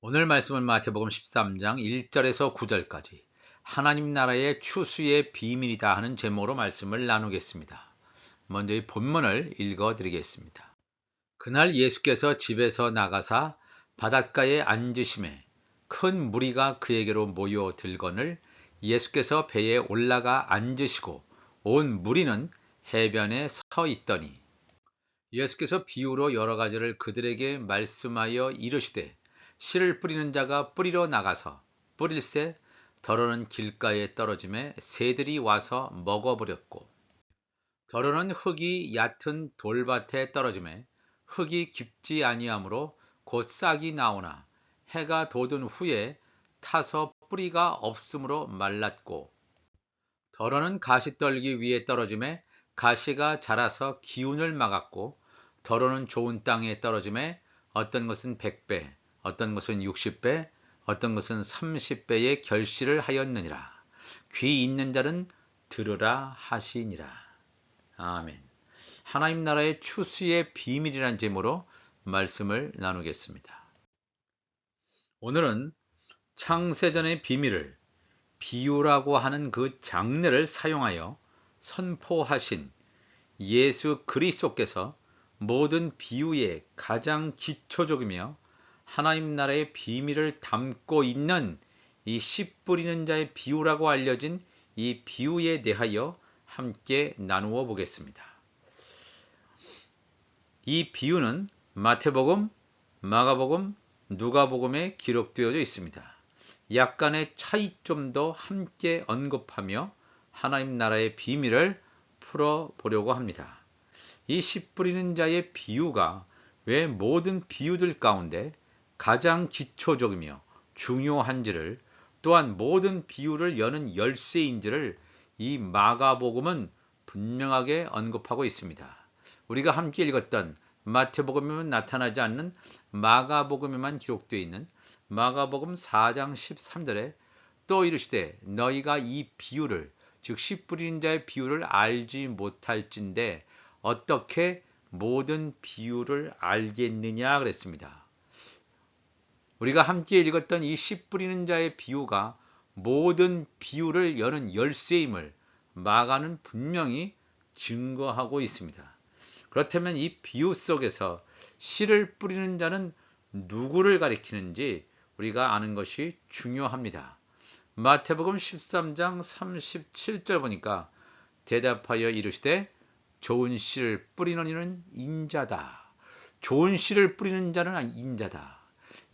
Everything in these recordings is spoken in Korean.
오늘 말씀은 마태복음 13장 1절에서 9절까지 하나님 나라의 추수의 비밀이다 하는 제목으로 말씀을 나누겠습니다. 먼저 이 본문을 읽어 드리겠습니다. 그날 예수께서 집에서 나가사 바닷가에 앉으심에 큰 무리가 그에게로 모여 들거늘 예수께서 배에 올라가 앉으시고 온 무리는 해변에 서 있더니 예수께서 비유로 여러 가지를 그들에게 말씀하여 이르시되 씨를 뿌리는 자가 뿌리러 나가서 뿌릴새 더러는 길가에 떨어짐에 새들이 와서 먹어버렸고 더러는 흙이 얕은 돌밭에 떨어짐에 흙이 깊지 아니하므로 곧 싹이 나오나 해가 돋은 후에 타서 뿌리가 없으므로 말랐고 더러는 가시떨기 위에 떨어짐에 가시가 자라서 기운을 막았고 더러는 좋은 땅에 떨어짐에 어떤 것은 100배, 어떤 것은 60배, 어떤 것은 30배의 결실을 하였느니라. 귀 있는 자는 들으라 하시니라. 아멘. 하나님 나라의 추수의 비밀이라는 제목으로 말씀을 나누겠습니다. 오늘은 창세전의 비밀을 비유라고 하는 그 장르를 사용하여 선포하신 예수 그리스도께서 모든 비유의 가장 기초적이며 하나님 나라의 비밀을 담고 있는 이 씨 뿌리는 자의 비유라고 알려진 이 비유에 대하여 함께 나누어 보겠습니다. 이 비유는 마태복음, 마가복음, 누가복음에 기록되어져 있습니다. 약간의 차이점도 함께 언급하며 하나님 나라의 비밀을 풀어보려고 합니다. 이 씨 뿌리는 자의 비유가 왜 모든 비유들 가운데 가장 기초적이며 중요한지를, 또한 모든 비유를 여는 열쇠인지를 이 마가복음은 분명하게 언급하고 있습니다. 우리가 함께 읽었던 마태복음에만 나타나지 않는 마가복음에만 기록되어 있는 마가복음 4장 13절에 또 이르시되 너희가 이 비유를, 즉 씨 뿌리는 자의 비유를 알지 못할진대 어떻게 모든 비유를 알겠느냐 그랬습니다. 우리가 함께 읽었던 이 씨 뿌리는 자의 비유가 모든 비유를 여는 열쇠임을 마가는 분명히 증거하고 있습니다. 그렇다면 이 비유 속에서 씨를 뿌리는 자는 누구를 가리키는지 우리가 아는 것이 중요합니다. 마태복음 13장 37절 보니까 대답하여 이르시되 좋은 씨를 뿌리는 이는 인자다. 좋은 씨를 뿌리는 자는 인자다.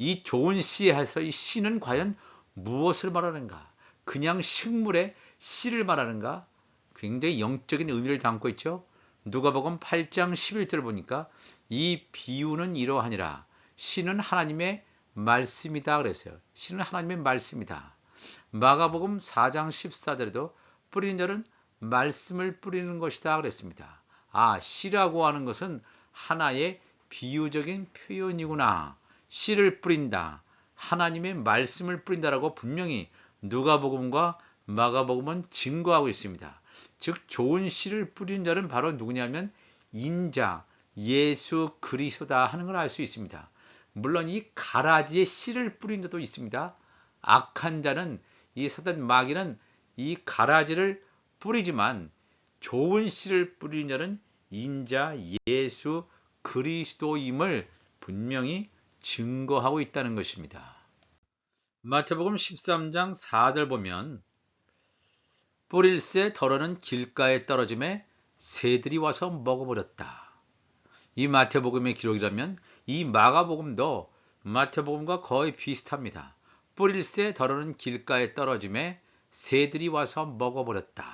이 좋은 씨에서 이 씨는 과연 무엇을 말하는가? 그냥 식물의 씨를 말하는가? 굉장히 영적인 의미를 담고 있죠. 누가복음 8장 11절 보니까 이 비유는 이러하니라. 씨는 하나님의 말씀이다 그랬어요. 씨는 하나님의 말씀이다. 마가복음 4장 14절에도 뿌리는 자는 말씀을 뿌리는 것이다 그랬습니다. 아, 씨라고 하는 것은 하나의 비유적인 표현이구나. 씨를 뿌린다. 하나님의 말씀을 뿌린다라고 분명히 누가복음과 마가복음은 증거하고 있습니다. 즉 좋은 씨를 뿌리는 자는 바로 누구냐면 인자, 예수 그리스도다 하는 걸 알 수 있습니다. 물론 이 가라지에 씨를 뿌린 자도 있습니다. 악한 자는, 이 사단 마귀는 이 가라지를 뿌리지만 좋은 씨를 뿌리는 자는 인자 예수 그리스도임을 분명히 증거하고 있다는 것입니다. 마태복음 13장 4절 보면 뿌릴새 더러는 길가에 떨어짐에 새들이 와서 먹어버렸다. 이 마태복음의 기록이라면 이 마가복음도 마태복음과 거의 비슷합니다. 뿌릴새 더러는 길가에 떨어짐에 새들이 와서 먹어버렸다.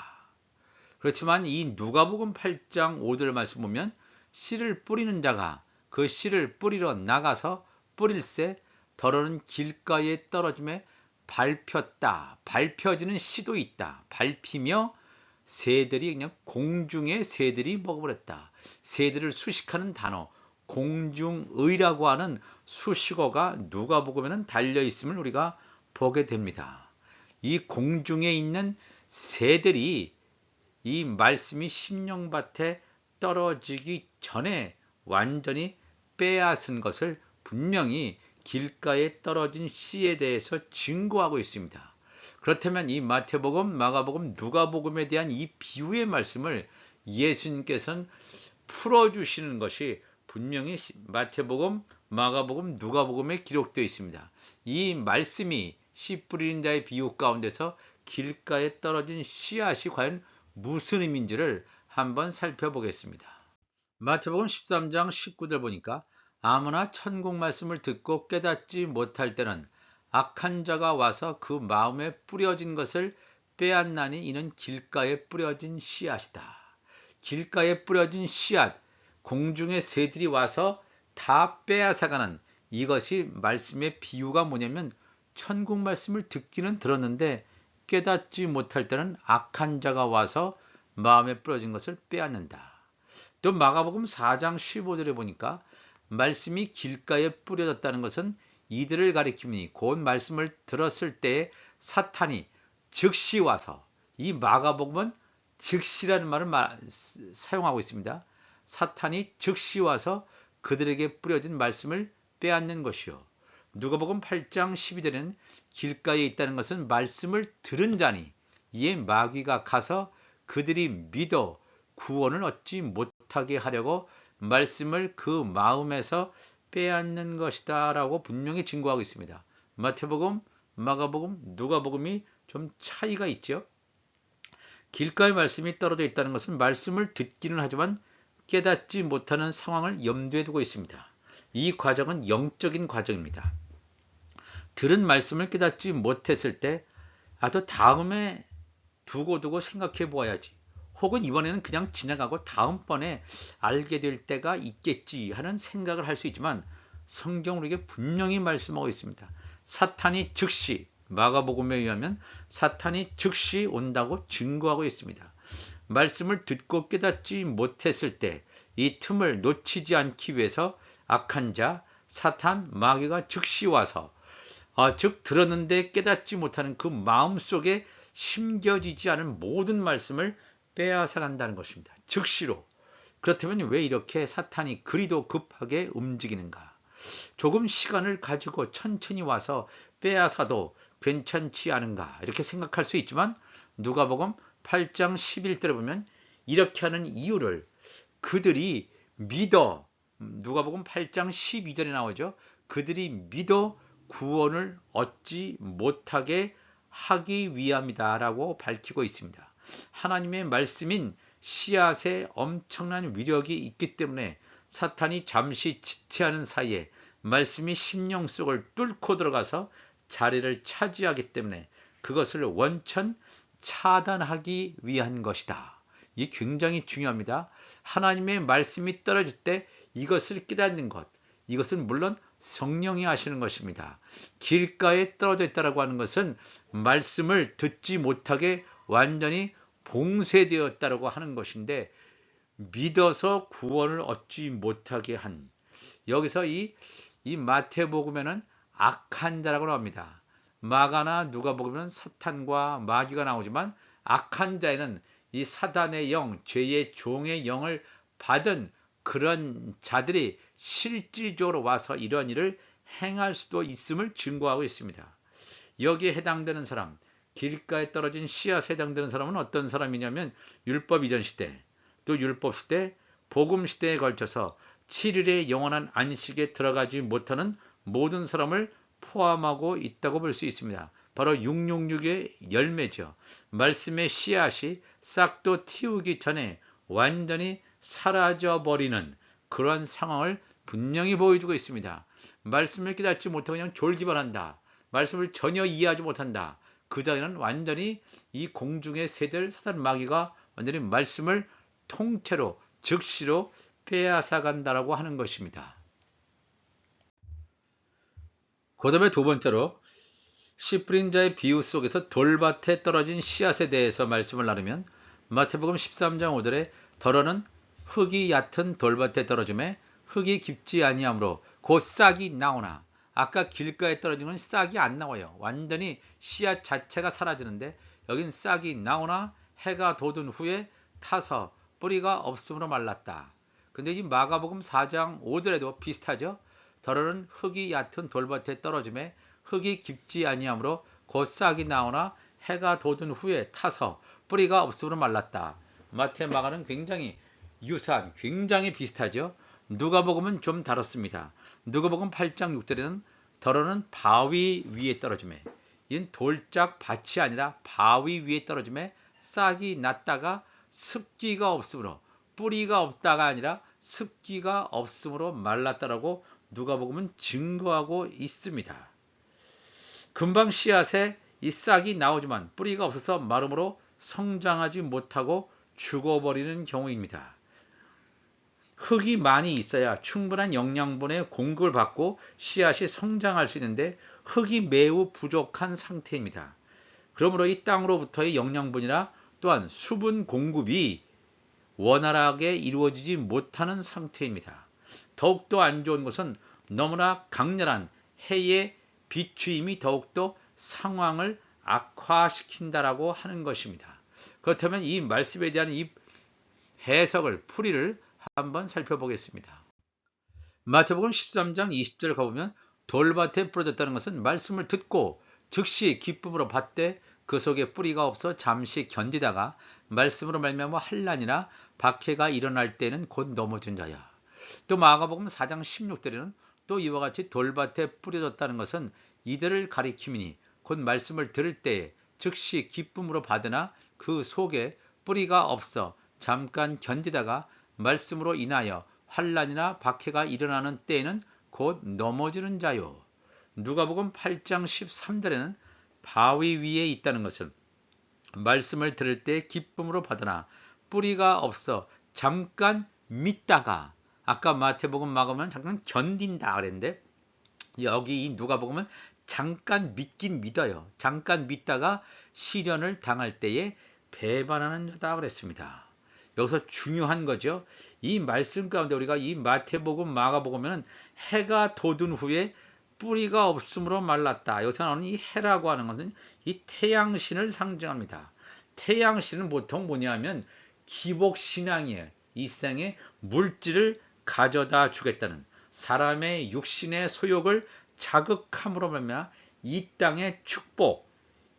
그렇지만 이 누가복음 8장 5절 말씀 보면 씨를 뿌리는 자가 그 씨를 뿌리러 나가서 뿌릴새 더러는 길가에 떨어짐에 밟혔다. 밟혀지는 씨도 있다. 밟히며 새들이 그냥 공중에 새들이 먹어버렸다. 새들을 수식하는 단어 공중의라고 하는 수식어가 누가복음에는 달려 있음을 우리가 보게 됩니다. 이 공중에 있는 새들이 이 말씀이 심령밭에 떨어지기 전에 완전히 빼앗은 것을 분명히 길가에 떨어진 씨에 대해서 증거하고 있습니다. 그렇다면 이 마태복음, 마가복음, 누가복음에 대한 이 비유의 말씀을 예수님께서는 풀어주시는 것이 분명히 마태복음, 마가복음, 누가복음에 기록되어 있습니다. 이 말씀이 씨 뿌리는 자의 비유 가운데서 길가에 떨어진 씨앗이 과연 무슨 의미인지를 한번 살펴보겠습니다. 마태복음 13장 19절 보니까 아무나 천국 말씀을 듣고 깨닫지 못할 때는 악한 자가 와서 그 마음에 뿌려진 것을 빼앗나니 이는 길가에 뿌려진 씨앗이다. 길가에 뿌려진 씨앗, 공중의 새들이 와서 다 빼앗아가는 이것이 말씀의 비유가 뭐냐면 천국 말씀을 듣기는 들었는데 깨닫지 못할 때는 악한 자가 와서 마음에 뿌려진 것을 빼앗는다. 또 마가복음 4장 15절에 보니까 말씀이 길가에 뿌려졌다는 것은 이들을 가리키니 곧 말씀을 들었을 때 사탄이 즉시 와서, 이 마가복음은 즉시라는 말을 사용하고 있습니다. 사탄이 즉시 와서 그들에게 뿌려진 말씀을 빼앗는 것이요. 누가복음 8장 12절에는 길가에 있다는 것은 말씀을 들은 자니 이에 마귀가 가서 그들이 믿어 구원을 얻지 못하게 하려고 말씀을 그 마음에서 빼앗는 것이다 라고 분명히 증거하고 있습니다. 마태복음, 마가복음, 누가복음이 좀 차이가 있죠. 길가에 말씀이 떨어져 있다는 것은 말씀을 듣기는 하지만 깨닫지 못하는 상황을 염두에 두고 있습니다. 이 과정은 영적인 과정입니다. 들은 말씀을 깨닫지 못했을 때 또 다음에 두고 생각해 보아야지, 혹은 이번에는 그냥 지나가고 다음번에 알게 될 때가 있겠지 하는 생각을 할 수 있지만 성경은 우리에게 분명히 말씀하고 있습니다. 사탄이 즉시, 마가복음에 의하면 사탄이 즉시 온다고 증거하고 있습니다. 말씀을 듣고 깨닫지 못했을 때 이 틈을 놓치지 않기 위해서 악한 자, 사탄, 마귀가 즉시 와서 즉 들었는데 깨닫지 못하는 그 마음속에 심겨지지 않은 모든 말씀을 빼앗아간다는 것입니다. 즉시로. 그렇다면 왜 이렇게 사탄이 그리도 급하게 움직이는가? 조금 시간을 가지고 천천히 와서 빼앗아도 괜찮지 않은가? 이렇게 생각할 수 있지만 누가복음 8장 11절에 보면 이렇게 하는 이유를 그들이 믿어, 누가복음 8장 12절에 나오죠. 그들이 믿어 구원을 얻지 못하게 하기 위함이다 라고 밝히고 있습니다. 하나님의 말씀인 씨앗에 엄청난 위력이 있기 때문에 사탄이 잠시 지체하는 사이에 말씀이 심령 속을 뚫고 들어가서 자리를 차지하기 때문에 그것을 원천 차단하기 위한 것이다. 이게 굉장히 중요합니다. 하나님의 말씀이 떨어질 때 이것을 깨닫는 것, 이것은 물론 성령이 하시는 것입니다. 길가에 떨어져 있다고 하는 것은 말씀을 듣지 못하게 완전히 봉쇄되었다고 하는 것인데 믿어서 구원을 얻지 못하게 한, 여기서 이 마태복음에는 악한 자라고 합니다. 마가나 누가복음에는 사탄과 마귀가 나오지만 악한 자에는 이 사단의 영, 죄의 종의 영을 받은 그런 자들이 실질적으로 와서 이런 일을 행할 수도 있음을 증거하고 있습니다. 여기에 해당되는 사람, 길가에 떨어진 씨앗에 해당되는 사람은 어떤 사람이냐면 율법 이전 시대, 또 율법 시대, 복음 시대에 걸쳐서 7일의 영원한 안식에 들어가지 못하는 모든 사람을 포함하고 있다고 볼 수 있습니다. 바로 666의 열매죠. 말씀의 씨앗이 싹도 틔우기 전에 완전히 사라져버리는 그러한 상황을 분명히 보여주고 있습니다. 말씀을 깨닫지 못하고 그냥 졸기만 한다. 말씀을 전혀 이해하지 못한다. 그 자에는 완전히 이 공중의 새들 사단 마귀가 완전히 말씀을 통째로 즉시로 빼앗아간다라고 하는 것입니다. 그 다음에 두 번째로 씨 뿌린 자의 비유 속에서 돌밭에 떨어진 씨앗에 대해서 말씀을 나누면 마태복음 13장 5절에 더러는 흙이 얕은 돌밭에 떨어짐에 흙이 깊지 아니하므로 곧 싹이 나오나, 아까 길가에 떨어진 건 싹이 안 나와요. 완전히 씨앗 자체가 사라지는데 여긴 싹이 나오나 해가 돋은 후에 타서 뿌리가 없음으로 말랐다. 근데 이 마가복음 4장 5절에도 비슷하죠. 덜어는 흙이 얕은 돌밭에 떨어짐에 흙이 깊지 아니하므로 곧 싹이 나오나 해가 돋은 후에 타서 뿌리가 없으므로 말랐다. 마태, 마가는 굉장히 유사한, 굉장히 비슷하죠. 누가복음은 좀 다릅니다. 누가복음 8장 6절에는 덜어는 바위 위에 떨어짐에, 이는 돌짝 밭이 아니라 바위 위에 떨어짐에 싹이 났다가 습기가 없으므로, 뿌리가 없다가 아니라 습기가 없으므로 말랐다라고 누가복음은 증거하고 있습니다. 금방 씨앗에 이 싹이 나오지만 뿌리가 없어서 마름으로 성장하지 못하고 죽어버리는 경우입니다. 흙이 많이 있어야 충분한 영양분의 공급을 받고 씨앗이 성장할 수 있는데 흙이 매우 부족한 상태입니다. 그러므로 이 땅으로부터의 영양분이나 또한 수분 공급이 원활하게 이루어지지 못하는 상태입니다. 더욱더 안 좋은 것은 너무나 강렬한 해의 비추임이 더욱더 상황을 악화시킨다라고 하는 것입니다. 그렇다면 이 말씀에 대한 이 해석을, 풀이를 한번 살펴보겠습니다. 마태복음 13장 20절 가보면 돌밭에 부러졌다는 것은 말씀을 듣고 즉시 기쁨으로 받되 그 속에 뿌리가 없어 잠시 견디다가 말씀으로 말미암아 환난이나 박해가 일어날 때는 곧 넘어진 자야. 또 마가복음 4장 16절에는 또 이와 같이 돌밭에 뿌려졌다는 것은 이들을 가리킴이니 곧 말씀을 들을 때에 즉시 기쁨으로 받으나 그 속에 뿌리가 없어 잠깐 견디다가 말씀으로 인하여 환난이나 박해가 일어나는 때에는 곧 넘어지는 자요. 누가복음 8장 13절에는 바위 위에 있다는 것은 말씀을 들을 때 기쁨으로 받으나 뿌리가 없어 잠깐 믿다가, 아까 마태복음 마가복음은 잠깐 견딘다 그랬는데 여기 이 누가복음은 잠깐 믿긴 믿어요. 잠깐 믿다가 시련을 당할 때에 배반하는 자다 그랬습니다. 여기서 중요한 거죠. 이 말씀 가운데 우리가 이 마태복음 마가복음에는 해가 돋은 후에 뿌리가 없으므로 말랐다. 여기서 나오는 이 해라고 하는 것은 이 태양신을 상징합니다. 태양신은 보통 뭐냐면 기복신앙이에요. 이 세상에 물질을 가져다 주겠다는, 사람의 육신의 소욕을 자극함으로 말미암아 이 땅의 축복,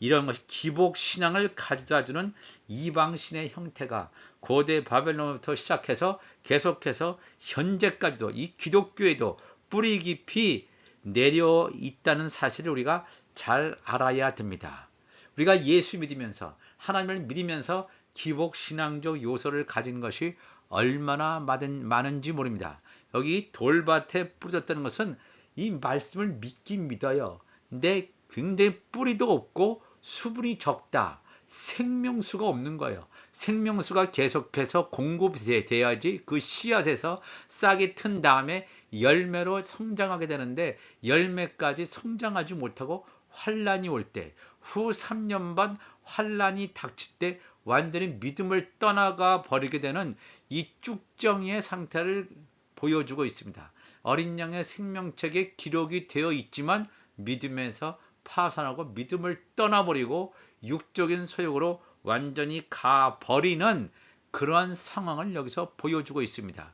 이런 것이 기복신앙을 가져다 주는 이방신의 형태가 고대 바벨론부터 시작해서 계속해서 현재까지도 이 기독교에도 뿌리 깊이 내려 있다는 사실을 우리가 잘 알아야 됩니다. 우리가 예수 믿으면서, 하나님을 믿으면서 기복신앙적 요소를 가진 것이 얼마나 많은지 모릅니다. 여기 돌밭에 뿌려졌다는 것은 이 말씀을 믿긴 믿어요. 근데 굉장히 뿌리도 없고 수분이 적다. 생명수가 없는 거예요. 생명수가 계속해서 공급이 돼야지 그 씨앗에서 싹이 튼 다음에 열매로 성장하게 되는데 열매까지 성장하지 못하고 환란이 올 때, 후 3년 반 환란이 닥칠 때 완전히 믿음을 떠나가 버리게 되는 이 쭉정이의 상태를 보여주고 있습니다. 어린 양의 생명책에 기록이 되어 있지만 믿음에서 파산하고 믿음을 떠나버리고 육적인 소욕으로 완전히 가버리는 그러한 상황을 여기서 보여주고 있습니다.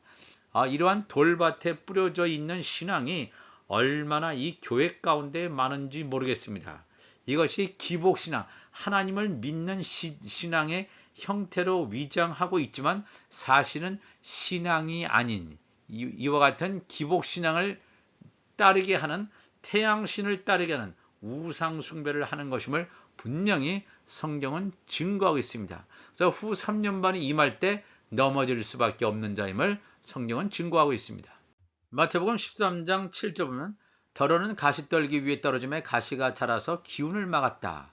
이러한 돌밭에 뿌려져 있는 신앙이 얼마나 이 교회 가운데 많은지 모르겠습니다. 이것이 기복신앙, 하나님을 믿는 신앙의 형태로 위장하고 있지만 사실은 신앙이 아닌 이와 같은 기복신앙을 따르게 하는, 태양신을 따르게 하는 우상숭배를 하는 것임을 분명히 성경은 증거하고 있습니다. 그래서 후 3년 반이 임할 때 넘어질 수밖에 없는 자임을 성경은 증거하고 있습니다. 마태복음 13장 7절 보면 덜어는 가시떨기 위에 떨어짐에 가시가 자라서 기운을 막았다.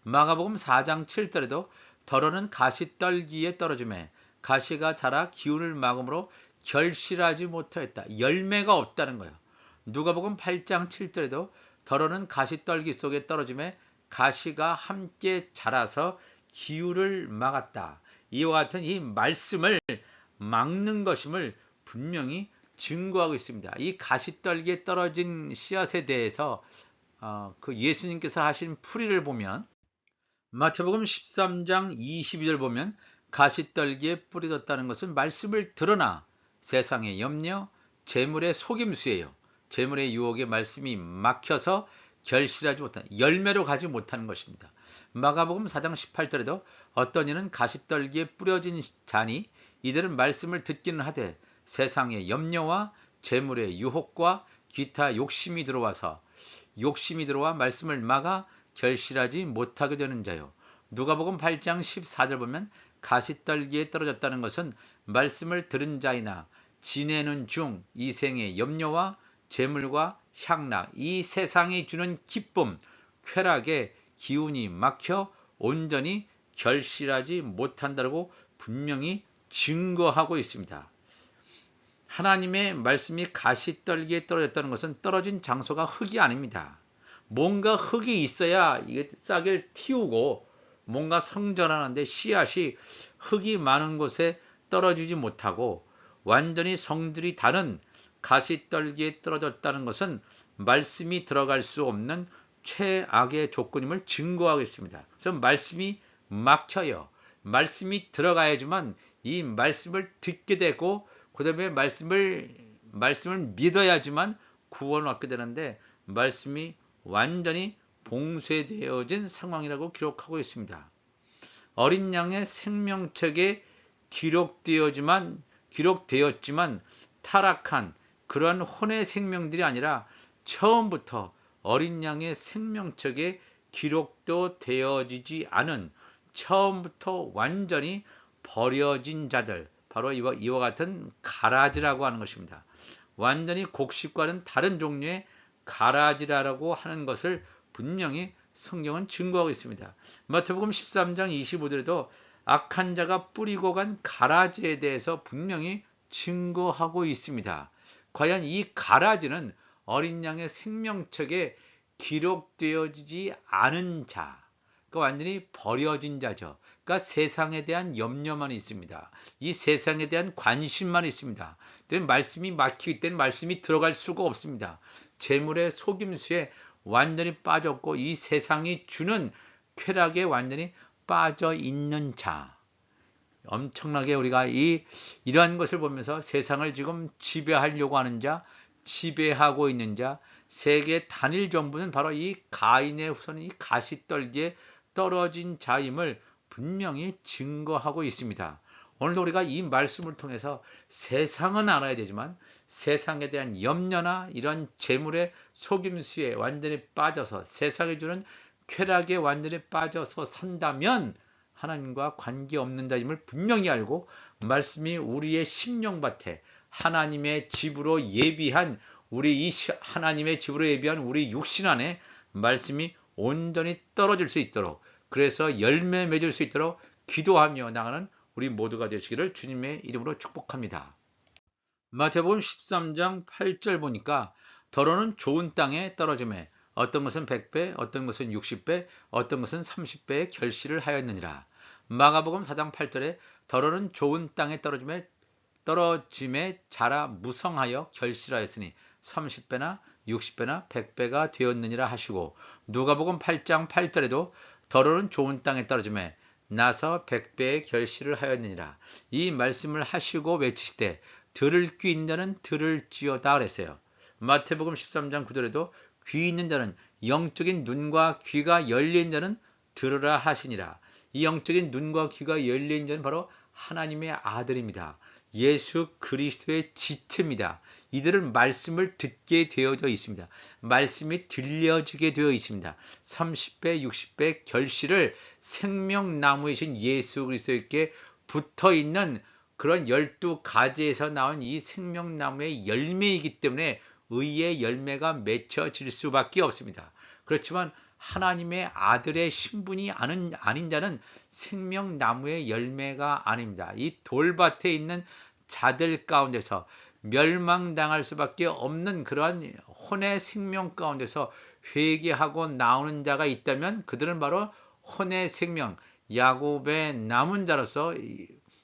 마가복음 4장 7절에도 덜어는 가시떨기에 떨어짐에 가시가 자라 기운을 막음으로 결실하지 못하였다. 열매가 없다는 거예요. 누가복음 8장 7절에도 덜어는 가시떨기 속에 떨어짐에 가시가 함께 자라서 기운을 막았다. 이와 같은 이 말씀을 막는 것임을 분명히 증거하고 있습니다. 이 가시떨기에 떨어진 씨앗에 대해서 그 예수님께서 하신 풀이를 보면 마태복음 13장 22절 보면 가시떨기에 뿌려졌다는 것은 말씀을 들으나 세상의 염려, 재물의 속임수예요. 재물의 유혹에 말씀이 막혀서 결실하지 못한 열매로 가지 못하는 것입니다. 마가복음 4장 18절에도 어떤 이는 가시떨기에 뿌려진 자니 이들은 말씀을 듣기는 하되 세상의 염려와 재물의 유혹과 기타 욕심이 들어와 말씀을 막아 결실하지 못하게 되는 자요. 누가복음 8장 14절 보면 가시떨기에 떨어졌다는 것은 말씀을 들은 자이나 지내는 중 이 생의 염려와 재물과 향락, 이 세상이 주는 기쁨, 쾌락의 기운이 막혀 온전히 결실하지 못한다고 분명히 증거하고 있습니다. 하나님의 말씀이 가시떨기에 떨어졌다는 것은 떨어진 장소가 흙이 아닙니다. 뭔가 흙이 있어야 이게 싹을 틔우고 뭔가 성전하는데 씨앗이 흙이 많은 곳에 떨어지지 못하고 완전히 성질이 다른 가시떨기에 떨어졌다는 것은 말씀이 들어갈 수 없는 최악의 조건임을 증거하고 있습니다. 그래서 말씀이 막혀요. 말씀이 들어가야지만 이 말씀을 듣게 되고 그 다음에 말씀을 믿어야지만 구원을 얻게 되는데 말씀이 완전히 봉쇄되어진 상황이라고 기록하고 있습니다. 어린 양의 생명책에 기록되었지만 타락한 그러한 혼의 생명들이 아니라 처음부터 어린 양의 생명책에 기록도 되어지지 않은 처음부터 완전히 버려진 자들, 바로 이와 같은 가라지라고 하는 것입니다. 완전히 곡식과는 다른 종류의 가라지라고 하는 것을 분명히 성경은 증거하고 있습니다. 마태복음 13장 25절에도 악한 자가 뿌리고 간 가라지에 대해서 분명히 증거하고 있습니다. 과연 이 가라지는 어린 양의 생명책에 기록되어지지 않은 자, 그러니까 완전히 버려진 자죠. 그러니까 세상에 대한 염려만 있습니다. 이 세상에 대한 관심만 있습니다. 말씀이 막히기 때문에 말씀이 들어갈 수가 없습니다. 재물의 속임수에 완전히 빠졌고 이 세상이 주는 쾌락에 완전히 빠져 있는 자. 엄청나게 우리가 이러한 것을 보면서 세상을 지금 지배하려고 하는 자, 지배하고 있는 자, 세계 단일 정부는 바로 이 가인의 후손인 이 가시떨기에 떨어진 자임을 분명히 증거하고 있습니다. 오늘도 우리가 이 말씀을 통해서 세상은 알아야 되지만 세상에 대한 염려나 이런 재물의 속임수에 완전히 빠져서 세상이 주는 쾌락에 완전히 빠져서 산다면 하나님과 관계없는 자임을 분명히 알고 말씀이 우리의 심령밭에 하나님의 집으로 예비한 하나님의 집으로 예비한 우리 육신 안에 말씀이 온전히 떨어질 수 있도록 그래서 열매 맺을 수 있도록 기도하며 나가는 우리 모두가 되시기를 주님의 이름으로 축복합니다. 마태복음 13장 8절 보니까 더러는 좋은 땅에 떨어지매 어떤 것은 100배, 어떤 것은 60배, 어떤 것은 30배의 결실을 하였느니라. 마가복음 4장 8절에 더러는 좋은 땅에 떨어짐에 자라 무성하여 결실하였으니 30배나 60배나 100배가 되었느니라 하시고 누가복음 8장 8절에도 더러는 좋은 땅에 떨어짐에 나서 100배의 결실을 하였느니라. 이 말씀을 하시고 외치시되 들을 귀 있는 자는 들을지어다 그랬어요. 마태복음 13장 9절에도 귀 있는 자는 영적인 눈과 귀가 열린 자는 들으라 하시니라. 이 영적인 눈과 귀가 열린 자는 바로 하나님의 아들입니다. 예수 그리스도의 지체입니다. 이들은 말씀을 듣게 되어져 있습니다. 말씀이 들려지게 되어 있습니다. 30배, 60배 결실을 생명나무이신 예수 그리스도께 붙어있는 그런 12가지에서 나온 이 생명나무의 열매이기 때문에 의의 열매가 맺혀질 수밖에 없습니다. 그렇지만 하나님의 아들의 신분이 아닌 자는 생명나무의 열매가 아닙니다. 이 돌밭에 있는 자들 가운데서 멸망당할 수밖에 없는 그러한 혼의 생명 가운데서 회개하고 나오는 자가 있다면 그들은 바로 혼의 생명, 야곱의 남은 자로서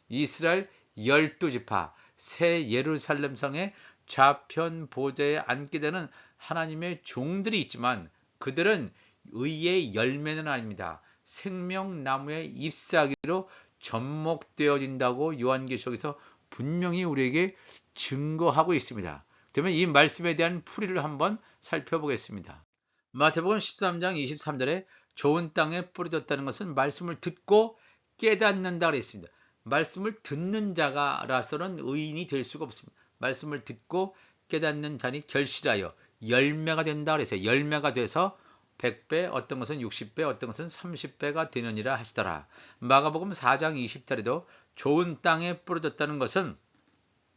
이스라엘 12지파, 새 예루살렘 성의 좌편 보좌에 앉게 되는 하나님의 종들이 있지만 그들은 의의 열매는 아닙니다. 생명나무의 잎사귀로 접목되어진다고 요한계시록에서 분명히 우리에게 증거하고 있습니다. 그러면 이 말씀에 대한 풀이를 한번 살펴보겠습니다. 마태복음 13장 23절에 좋은 땅에 뿌려졌다는 것은 말씀을 듣고 깨닫는다 그랬습니다. 말씀을 듣는 자가라서는 의인이 될 수가 없습니다. 말씀을 듣고 깨닫는 자니 결실하여 열매가 된다 그랬어요. 열매가 돼서 100배, 어떤 것은 60배, 어떤 것은 30배가 되느니라 하시더라. 마가복음 4장 20절에도 좋은 땅에 뿌려졌다는 것은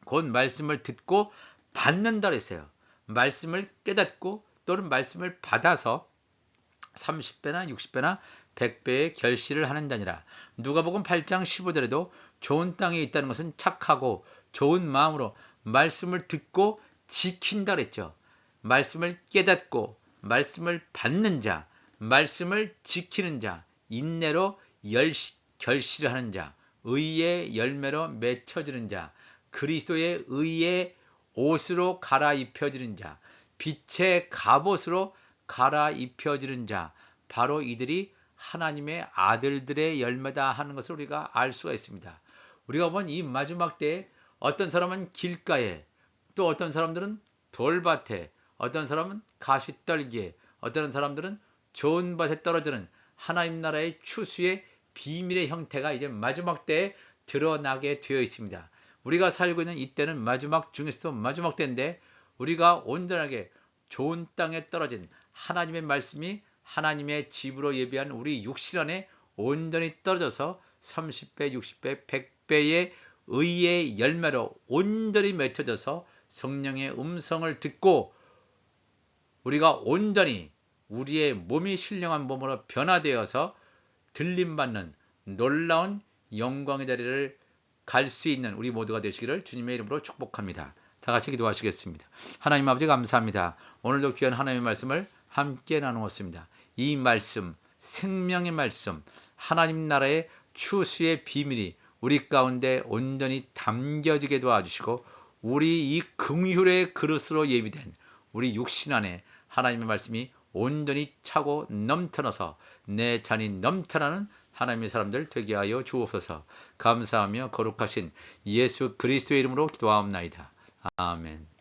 곧 말씀을 듣고 받는다 그랬어요. 말씀을 깨닫고 또는 말씀을 받아서 30배나 60배나 100배의 결실을 하는 자니라. 누가복음 8장 15절에도 좋은 땅에 있다는 것은 착하고 좋은 마음으로 말씀을 듣고 지킨다 그랬죠. 말씀을 깨닫고 말씀을 받는 자, 말씀을 지키는 자, 인내로 결실을 하는 자, 의의 열매로 맺혀지는 자, 그리스도의 의의 옷으로 갈아입혀지는 자, 빛의 갑옷으로 갈아입혀지는 자, 바로 이들이 하나님의 아들들의 열매다 하는 것을 우리가 알 수가 있습니다. 우리가 본 이 마지막 때에 어떤 사람은 길가에, 또 어떤 사람들은 돌밭에, 어떤 사람은 가시떨기에, 어떤 사람들은 좋은 밭에 떨어지는 하나님 나라의 추수의 비밀의 형태가 이제 마지막 때에 드러나게 되어 있습니다. 우리가 살고 있는 이때는 마지막 중에서도 마지막 때인데, 우리가 온전하게 좋은 땅에 떨어진 하나님의 말씀이 하나님의 집으로 예비한 우리 육신 안에 온전히 떨어져서 30배, 60배, 100배의 의의 열매로 온전히 맺혀져서 성령의 음성을 듣고 우리가 온전히 우리의 몸이 신령한 몸으로 변화되어서 들림받는 놀라운 영광의 자리를 갈 수 있는 우리 모두가 되시기를 주님의 이름으로 축복합니다. 다 같이 기도하시겠습니다. 하나님 아버지 감사합니다. 오늘도 귀한 하나님의 말씀을 함께 나누었습니다. 이 말씀, 생명의 말씀, 하나님 나라의 추수의 비밀이 우리 가운데 온전히 담겨지게 도와주시고 우리 이 긍휼의 그릇으로 예비된 우리 육신 안에 하나님의 말씀이 온전히 차고 넘쳐나서 내 잔이 넘쳐나는 하나님의 사람들 되게 하여 주옵소서. 감사하며 거룩하신 예수 그리스도의 이름으로 기도하옵나이다. 아멘.